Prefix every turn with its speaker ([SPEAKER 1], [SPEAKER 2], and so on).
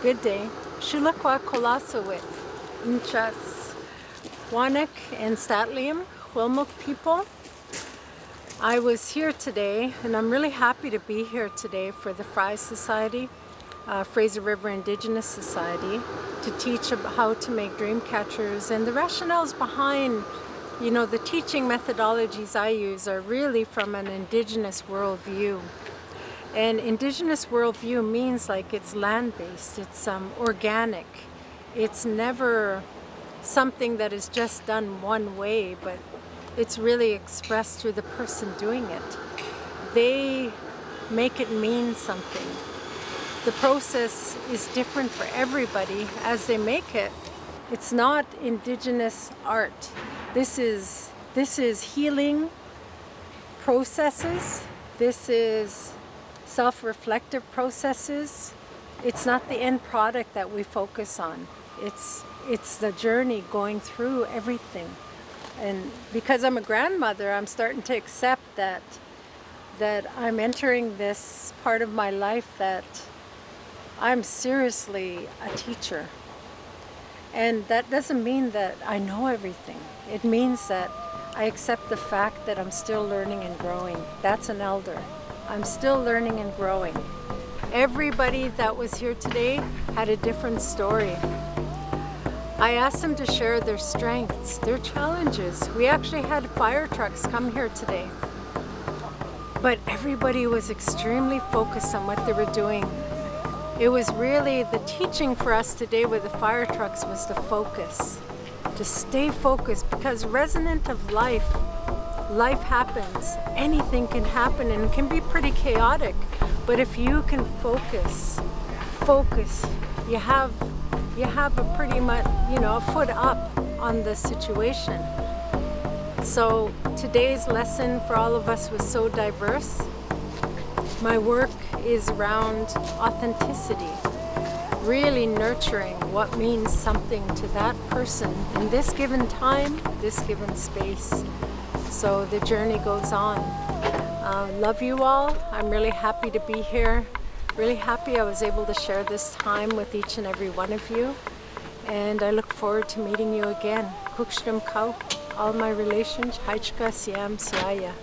[SPEAKER 1] good day. Shulakwa Kolasowit, Inchas, Wanek and Statlium, Wilmuk people. I was here today, and I'm really happy to be here today for the FRIS Society, Fraser River Indigenous Society, to teach about how to make dream catchers. And the rationales behind, the teaching methodologies I use are really from an Indigenous worldview. And Indigenous worldview means like it's land-based, it's organic. It's never something that is just done one way, but it's really expressed through the person doing it. They make it mean something. The process is different for everybody as they make it. It's not Indigenous art. This is healing processes. This is self-reflective processes. It's not the end product that we focus on. It's the journey going through everything. And because I'm a grandmother, I'm starting to accept that I'm entering this part of my life that I'm seriously a teacher. And that doesn't mean that I know everything. It means that I accept the fact that I'm still learning and growing. That's an elder. I'm still learning and growing. Everybody that was here today had a different story. I asked them to share their strengths, their challenges. We actually had fire trucks come here today. But everybody was extremely focused on what they were doing. It was really the teaching for us today with the fire trucks was to focus, to stay focused, because resonant of life happens. Anything can happen and it can be pretty chaotic. But if you can focus, you have a pretty much, a foot up on the situation. So today's lesson for all of us was so diverse. My work is around authenticity, really nurturing what means something to that person in this given time, this given space. So the journey goes on. Love you all. I'm really happy to be here. Really happy I was able to share this time with each and every one of you. And I look forward to meeting you again. Kukshrim Kau, all my relations, Haichka Siam Siaya.